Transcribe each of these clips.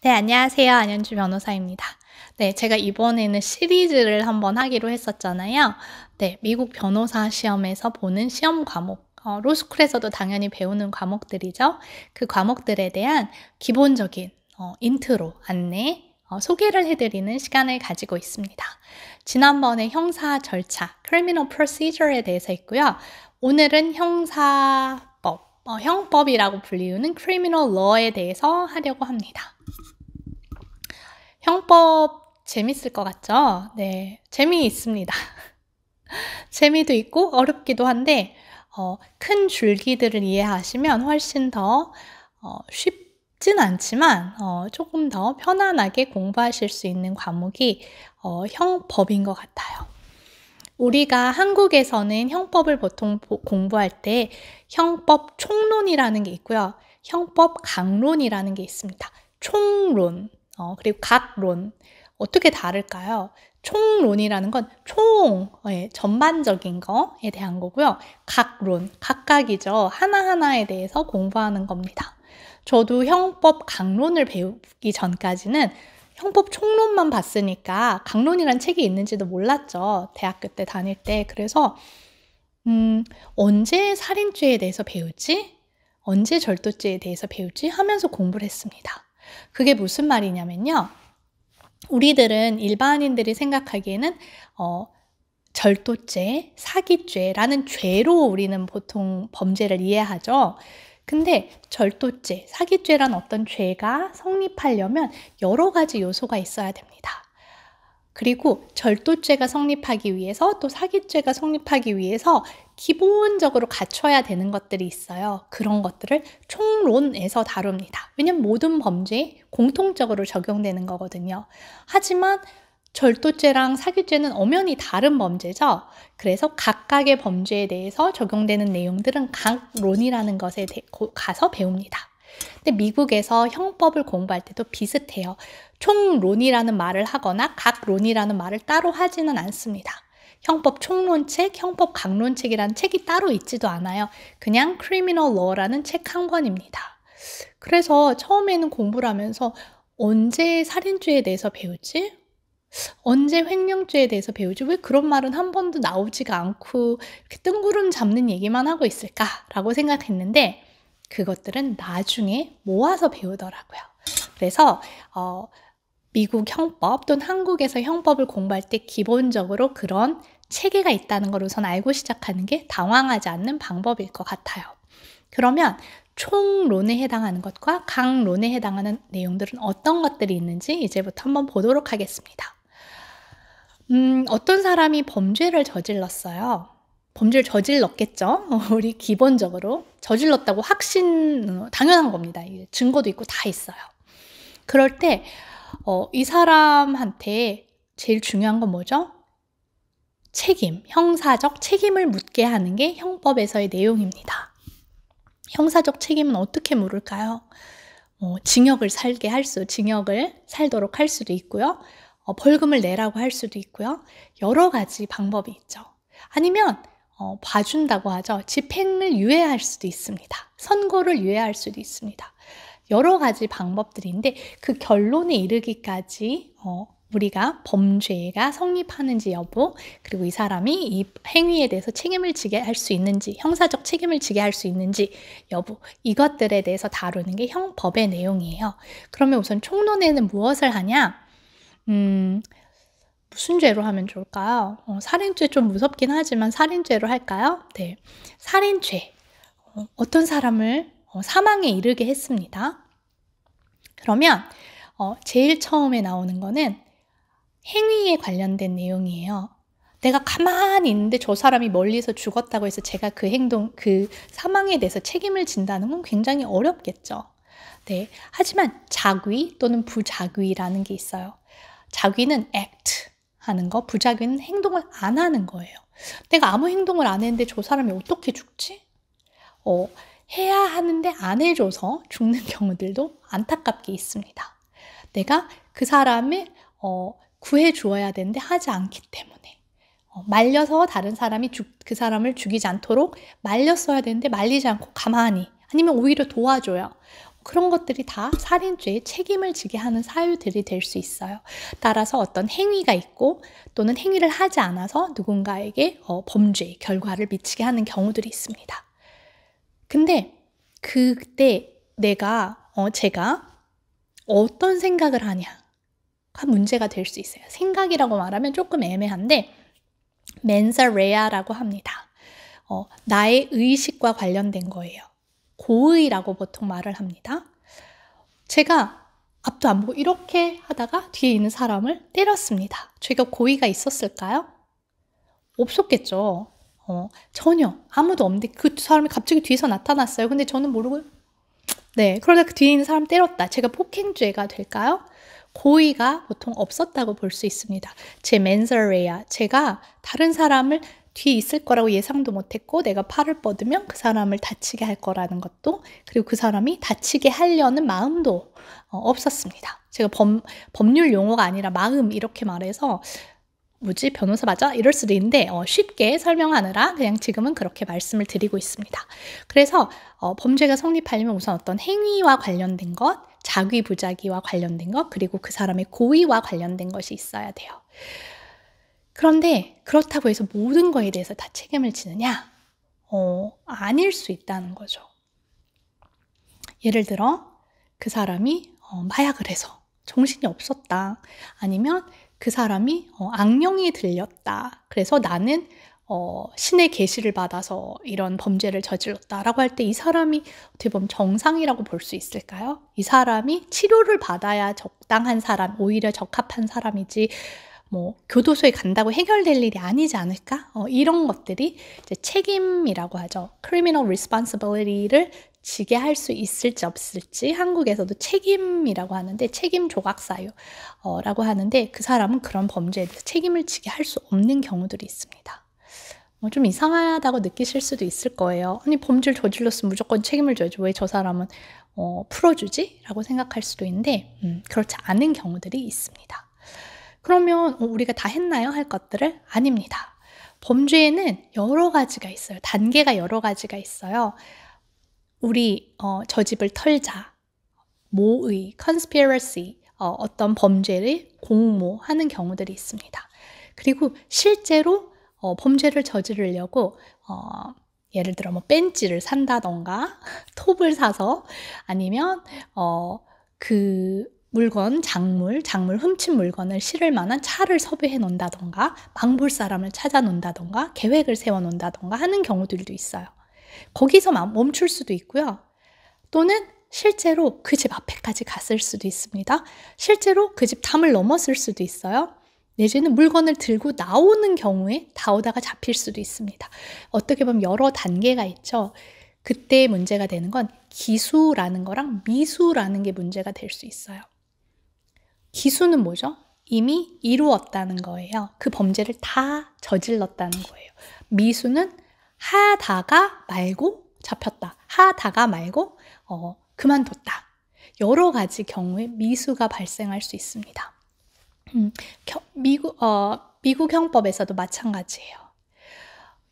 네, 안녕하세요. 안현주 변호사입니다. 네, 제가 이번에는 시리즈를 한번 하기로 했었잖아요. 네, 미국 변호사 시험에서 보는 시험 과목, 로스쿨에서도 당연히 배우는 과목들이죠. 그 과목들에 대한 기본적인 인트로, 안내, 소개를 해드리는 시간을 가지고 있습니다. 지난번에 형사 절차, criminal procedure에 대해서 했고요. 오늘은 형사법, 형법이라고 불리우는 criminal law에 대해서 하려고 합니다. 형법 재밌을 것 같죠? 네, 재미있습니다. 재미도 있고 어렵기도 한데 큰 줄기들을 이해하시면 훨씬 더 쉽진 않지만 조금 더 편안하게 공부하실 수 있는 과목이 형법인 것 같아요. 우리가 한국에서는 형법을 보통 공부할 때 형법 총론이라는 게 있고요. 형법 강론이라는 게 있습니다. 총론, 그리고 각론. 어떻게 다를까요? 총론이라는 건 전반적인 거에 대한 거고요. 각론, 각각이죠. 하나하나에 대해서 공부하는 겁니다. 저도 형법 강론을 배우기 전까지는 형법 총론만 봤으니까 강론이란 책이 있는지도 몰랐죠. 대학교 때 다닐 때. 그래서 언제 살인죄에 대해서 배우지? 언제 절도죄에 대해서 배우지? 하면서 공부를 했습니다. 그게 무슨 말이냐면요. 우리들은 일반인들이 생각하기에는 절도죄, 사기죄라는 죄로 우리는 보통 범죄를 이해하죠. 근데 절도죄, 사기죄란 어떤 죄가 성립하려면 여러 가지 요소가 있어야 됩니다. 그리고 절도죄가 성립하기 위해서 또 사기죄가 성립하기 위해서 기본적으로 갖춰야 되는 것들이 있어요. 그런 것들을 총론에서 다룹니다. 왜냐면 모든 범죄에 공통적으로 적용되는 거거든요. 하지만 절도죄랑 사기죄는 엄연히 다른 범죄죠. 그래서 각각의 범죄에 대해서 적용되는 내용들은 각론이라는 것에 가서 배웁니다. 근데 미국에서 형법을 공부할 때도 비슷해요. 총론이라는 말을 하거나 각론이라는 말을 따로 하지는 않습니다. 형법 총론책, 형법 강론책이라는 책이 따로 있지도 않아요. 그냥 criminal law라는 책 한 권입니다. 그래서 처음에는 공부를 하면서 언제 살인죄에 대해서 배우지? 언제 횡령죄에 대해서 배우지? 왜 그런 말은 한 번도 나오지가 않고 이렇게 뜬구름 잡는 얘기만 하고 있을까라고 생각했는데 그것들은 나중에 모아서 배우더라고요. 그래서 미국 형법 또는 한국에서 형법을 공부할 때 기본적으로 그런 체계가 있다는 걸 우선 알고 시작하는 게 당황하지 않는 방법일 것 같아요. 그러면 총론에 해당하는 것과 강론에 해당하는 내용들은 어떤 것들이 있는지 이제부터 한번 보도록 하겠습니다. 어떤 사람이 범죄를 저질렀어요. 범죄를 저질렀겠죠. 우리 기본적으로 저질렀다고 당연한 겁니다. 증거도 있고 다 있어요. 그럴 때 이 사람한테 제일 중요한 건 뭐죠? 책임, 형사적 책임을 묻게 하는 게 형법에서의 내용입니다. 형사적 책임은 어떻게 물을까요? 징역을 살도록 할 수도 있고요. 벌금을 내라고 할 수도 있고요. 여러 가지 방법이 있죠. 아니면 봐준다고 하죠. 집행을 유예할 수도 있습니다. 선고를 유예할 수도 있습니다. 여러 가지 방법들인데 그 결론에 이르기까지 우리가 범죄가 성립하는지 여부, 그리고 이 사람이 이 행위에 대해서 책임을 지게 할 수 있는지, 형사적 책임을 지게 할 수 있는지 여부, 이것들에 대해서 다루는 게 형법의 내용이에요. 그러면 우선 총론에는 무엇을 하냐? 무슨 죄로 하면 좋을까요? 살인죄 좀 무섭긴 하지만 살인죄로 할까요? 네, 살인죄. 어떤 사람을 사망에 이르게 했습니다. 그러면 제일 처음에 나오는 거는 행위에 관련된 내용이에요. 내가 가만히 있는데 저 사람이 멀리서 죽었다고 해서 제가 그 사망에 대해서 책임을 진다는 건 굉장히 어렵겠죠. 네, 하지만 자귀 또는 부자귀라는 게 있어요. 자귀는 act 하는 거, 부자귀는 행동을 안 하는 거예요. 내가 아무 행동을 안 했는데 저 사람이 어떻게 죽지? 해야 하는데 안 해줘서 죽는 경우들도 안타깝게 있습니다. 내가 그 사람을 구해주어야 되는데 하지 않기 때문에 말려서 다른 사람이 그 사람을 죽이지 않도록 말렸어야 되는데 말리지 않고 가만히, 아니면 오히려 도와줘요. 그런 것들이 다 살인죄의 책임을 지게 하는 사유들이 될 수 있어요. 따라서 어떤 행위가 있고 또는 행위를 하지 않아서 누군가에게 범죄의 결과를 미치게 하는 경우들이 있습니다. 근데 그때 제가 어떤 생각을 하냐가 문제가 될 수 있어요. 생각이라고 말하면 조금 애매한데 멘사 레아라고 합니다. 나의 의식과 관련된 거예요. 고의라고 보통 말을 합니다. 제가 앞도 안 보고 이렇게 하다가 뒤에 있는 사람을 때렸습니다. 제가 고의가 있었을까요? 없었겠죠. 전혀 아무도 없는데 그 사람이 갑자기 뒤에서 나타났어요. 근데 저는 모르고 그러다 그 뒤에 있는 사람 때렸다. 제가 폭행죄가 될까요? 고의가 보통 없었다고 볼 수 있습니다. 제 멘서레아, 제가 다른 사람을 뒤에 있을 거라고 예상도 못했고 내가 팔을 뻗으면 그 사람을 다치게 할 거라는 것도, 그리고 그 사람이 다치게 하려는 마음도 없었습니다. 제가 법률 용어가 아니라 마음 이렇게 말해서 변호사 맞아? 이럴 수도 있는데 쉽게 설명하느라 그냥 지금은 그렇게 말씀을 드리고 있습니다. 그래서 범죄가 성립하려면 우선 어떤 행위와 관련된 것, 자기부자기와 관련된 것, 그리고 그 사람의 고의와 관련된 것이 있어야 돼요. 그런데 그렇다고 해서 모든 거에 대해서 다 책임을 지느냐? 아닐 수 있다는 거죠. 예를 들어 그 사람이 마약을 해서 정신이 없었다. 아니면 그 사람이 악령이 들렸다. 그래서 나는 신의 계시를 받아서 이런 범죄를 저질렀다라고 할 때 이 사람이 어떻게 보면 정상이라고 볼 수 있을까요? 이 사람이 치료를 받아야 적당한 사람, 오히려 적합한 사람이지 교도소에 간다고 해결될 일이 아니지 않을까? 이런 것들이 이제 책임이라고 하죠. Criminal responsibility를 지게 할 수 있을지 없을지 한국에서도 책임이라고 하는데 책임 조각사유라고 하는데 그 사람은 그런 범죄에 대해서 책임을 지게 할 수 없는 경우들이 있습니다. 좀 이상하다고 느끼실 수도 있을 거예요. 아니 범죄를 저질렀으면 무조건 책임을 져야지 왜 저 사람은 풀어주지? 라고 생각할 수도 있는데 그렇지 않은 경우들이 있습니다. 그러면 우리가 다 했나요? 할 것들을? 아닙니다. 범죄에는 여러 가지가 있어요. 단계가 여러 가지가 있어요. 우리 저 집을 털자, 모의, conspiracy, 어떤 범죄를 공모하는 경우들이 있습니다. 그리고 실제로 범죄를 저지르려고 예를 들어 벤츠를 산다던가 톱을 사서 아니면 그 물건, 작물 훔친 물건을 실을 만한 차를 섭외해 놓는다던가 망볼 사람을 찾아 놓는다던가 계획을 세워 놓는다던가 하는 경우들도 있어요. 거기서 멈출 수도 있고요. 또는 실제로 그 집 앞에까지 갔을 수도 있습니다. 실제로 그 집 담을 넘었을 수도 있어요. 내지는 물건을 들고 나오는 경우에 다 오다가 잡힐 수도 있습니다. 어떻게 보면 여러 단계가 있죠. 그때 문제가 되는 건 기수라는 거랑 미수라는 게 문제가 될 수 있어요. 기수는 뭐죠? 이미 이루었다는 거예요. 그 범죄를 다 저질렀다는 거예요. 미수는 하다가 말고 잡혔다. 하다가 말고 그만뒀다. 여러 가지 경우에 미수가 발생할 수 있습니다. 미국 형법에서도 마찬가지예요.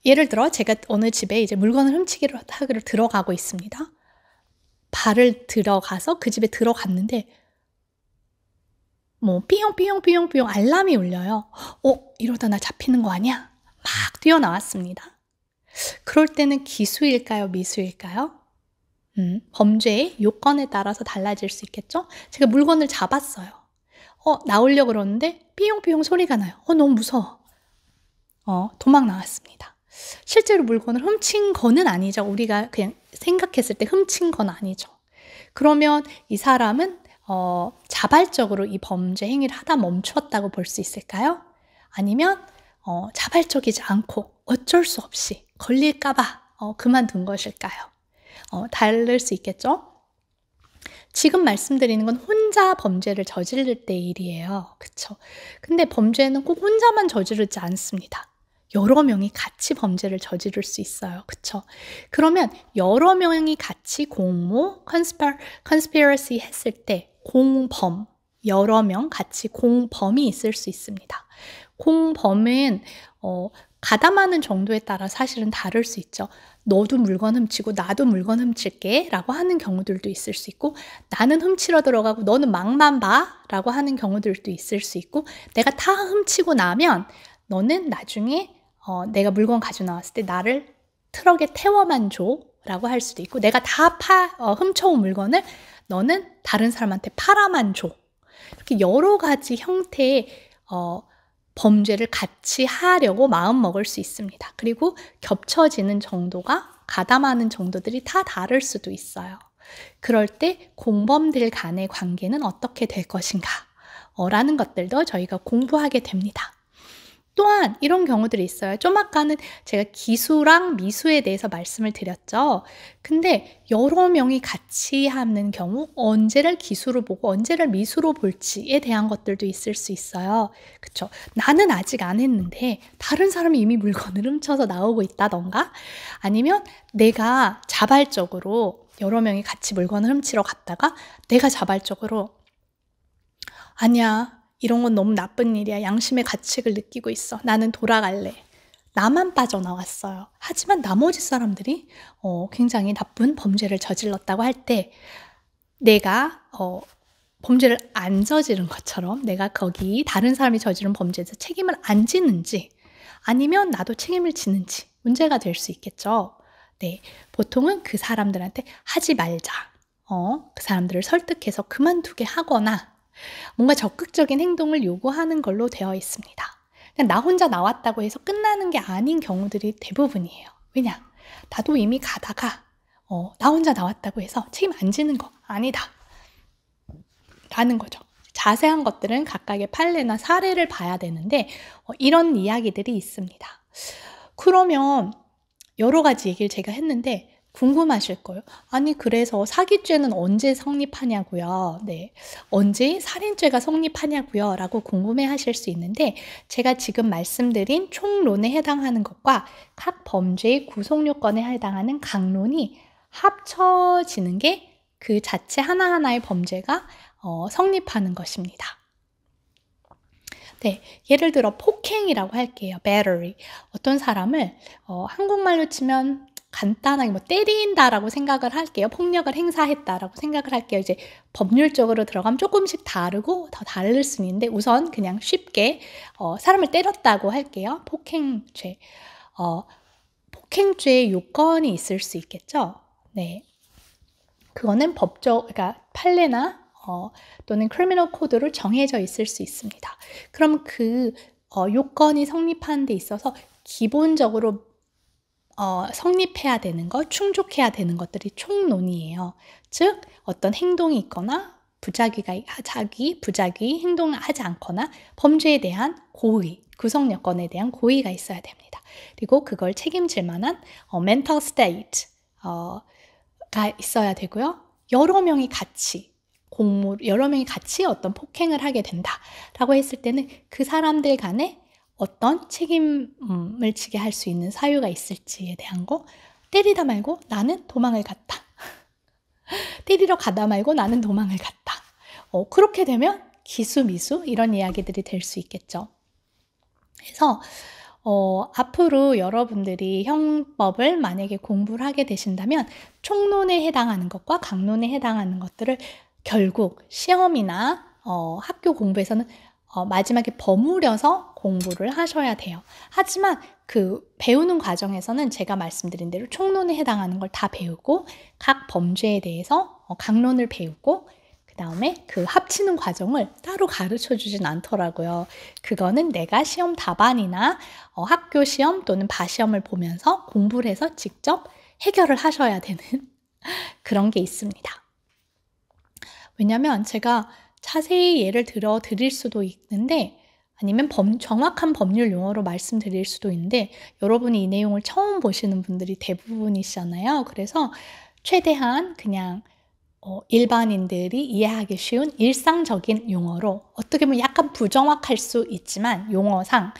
예를 들어 제가 어느 집에 이제 물건을 훔치기로 하기로 들어가고 있습니다. 발을 들어가서 그 집에 들어갔는데 삐용삐용삐용삐용 알람이 울려요. 이러다 나 잡히는 거 아니야? 막 뛰어나왔습니다. 그럴 때는 기수일까요? 미수일까요? 범죄의 요건에 따라서 달라질 수 있겠죠? 제가 물건을 잡았어요. 나오려고 그러는데 삐용삐용 소리가 나요. 너무 무서워. 도망 나왔습니다. 실제로 물건을 훔친 거는 아니죠. 우리가 그냥 생각했을 때 훔친 건 아니죠. 그러면 이 사람은 자발적으로 이 범죄 행위를 하다 멈췄다고 볼 수 있을까요? 아니면 자발적이지 않고 어쩔 수 없이 걸릴까봐 그만둔 것일까요? 다를 수 있겠죠? 지금 말씀드리는 건 혼자 범죄를 저지를 때 일이에요. 그쵸? 근데 범죄는 꼭 혼자만 저지르지 않습니다. 여러 명이 같이 범죄를 저지를 수 있어요. 그쵸? 그러면 여러 명이 같이 공모, conspiracy 했을 때 공범, 여러 명 같이 공범이 있을 수 있습니다. 공범은 가담하는 정도에 따라 사실은 다를 수 있죠. 너도 물건 훔치고 나도 물건 훔칠게 라고 하는 경우들도 있을 수 있고, 나는 훔치러 들어가고 너는 막만 봐 라고 하는 경우들도 있을 수 있고, 내가 다 훔치고 나면 너는 나중에 내가 물건 가지고 나왔을 때 나를 트럭에 태워만 줘 라고 할 수도 있고, 내가 다 훔쳐온 물건을 너는 다른 사람한테 팔아만 줘. 이렇게 여러 가지 형태의 범죄를 같이 하려고 마음먹을 수 있습니다. 그리고 겹쳐지는 정도가, 가담하는 정도들이 다 다를 수도 있어요. 그럴 때 공범들 간의 관계는 어떻게 될 것인가 라는 것들도 저희가 공부하게 됩니다. 또한 이런 경우들이 있어요. 좀 아까는 제가 기수랑 미수에 대해서 말씀을 드렸죠. 근데 여러 명이 같이 하는 경우 언제를 기수로 보고 언제를 미수로 볼지에 대한 것들도 있을 수 있어요. 그쵸? 나는 아직 안 했는데 다른 사람이 이미 물건을 훔쳐서 나오고 있다던가, 아니면 내가 자발적으로 여러 명이 같이 물건을 훔치러 갔다가 내가 자발적으로 아니야, 이런 건 너무 나쁜 일이야. 양심의 가책을 느끼고 있어. 나는 돌아갈래. 나만 빠져나왔어요. 하지만 나머지 사람들이 굉장히 나쁜 범죄를 저질렀다고 할 때, 내가 범죄를 안 저지른 것처럼 내가 거기 다른 사람이 저지른 범죄에서 책임을 안 지는지, 아니면 나도 책임을 지는지 문제가 될 수 있겠죠. 네, 보통은 그 사람들한테 하지 말자. 그 사람들을 설득해서 그만두게 하거나 뭔가 적극적인 행동을 요구하는 걸로 되어 있습니다. 그냥 나 혼자 나왔다고 해서 끝나는 게 아닌 경우들이 대부분이에요. 왜냐? 나도 이미 가다가 나 혼자 나왔다고 해서 책임 안 지는 거 아니다 라는 거죠. 자세한 것들은 각각의 판례나 사례를 봐야 되는데 이런 이야기들이 있습니다. 그러면 여러 가지 얘기를 제가 했는데 궁금하실 거예요. 아니, 그래서 사기죄는 언제 성립하냐고요. 네, 언제 살인죄가 성립하냐고요 라고 궁금해 하실 수 있는데, 제가 지금 말씀드린 총론에 해당하는 것과 각 범죄의 구속요건에 해당하는 강론이 합쳐지는 게 그 자체 하나하나의 범죄가 성립하는 것입니다. 네, 예를 들어 폭행이라고 할게요. battery. 어떤 사람을 한국말로 치면 간단하게 때린다라고 생각을 할게요. 폭력을 행사했다라고 생각을 할게요. 이제 법률적으로 들어가면 조금씩 다르고 더 다를 수 있는데, 우선 그냥 쉽게 사람을 때렸다고 할게요. 폭행죄. 폭행죄의 요건이 있을 수 있겠죠. 네, 그거는 그러니까 판례나 또는 크리미널 코드로 정해져 있을 수 있습니다. 그럼 그 요건이 성립하는 데 있어서 기본적으로 성립해야 되는 것, 충족해야 되는 것들이 총론이에요. 즉, 어떤 행동이 있거나 부작위 행동을 하지 않거나 범죄에 대한 고의, 구성 여건에 대한 고의가 있어야 됩니다. 그리고 그걸 책임질 만한 mental state 가 있어야 되고요. 여러 명이 같이 어떤 폭행을 하게 된다라고 했을 때는 그 사람들 간에 어떤 책임을 지게 할 수 있는 사유가 있을지에 대한 거, 때리다 말고 나는 도망을 갔다. 때리러 가다 말고 나는 도망을 갔다. 그렇게 되면 기수, 미수 이런 이야기들이 될 수 있겠죠. 그래서 앞으로 여러분들이 형법을 만약에 공부를 하게 되신다면 총론에 해당하는 것과 강론에 해당하는 것들을 결국 시험이나 학교 공부에서는 마지막에 버무려서 공부를 하셔야 돼요. 하지만 그 배우는 과정에서는 제가 말씀드린 대로 총론에 해당하는 걸 다 배우고 각 범죄에 대해서 강론을 배우고 그 다음에 그 합치는 과정을 따로 가르쳐 주진 않더라고요. 그거는 내가 시험 답안이나 학교 시험 또는 바시험을 보면서 공부를 해서 직접 해결을 하셔야 되는 그런 게 있습니다. 왜냐면 제가 자세히 예를 들어 드릴 수도 있는데, 아니면 정확한 법률 용어로 말씀드릴 수도 있는데, 여러분이 이 내용을 처음 보시는 분들이 대부분이시잖아요. 그래서 최대한 그냥 일반인들이 이해하기 쉬운 일상적인 용어로, 어떻게 보면 약간 부정확할 수 있지만 용어상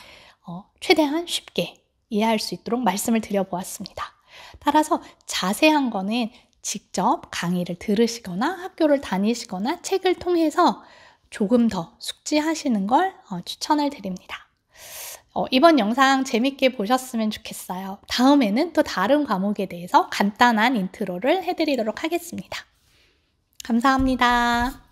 최대한 쉽게 이해할 수 있도록 말씀을 드려보았습니다. 따라서 자세한 거는 직접 강의를 들으시거나 학교를 다니시거나 책을 통해서 조금 더 숙지하시는 걸 추천을 드립니다. 이번 영상 재밌게 보셨으면 좋겠어요. 다음에는 또 다른 과목에 대해서 간단한 인트로를 해드리도록 하겠습니다. 감사합니다.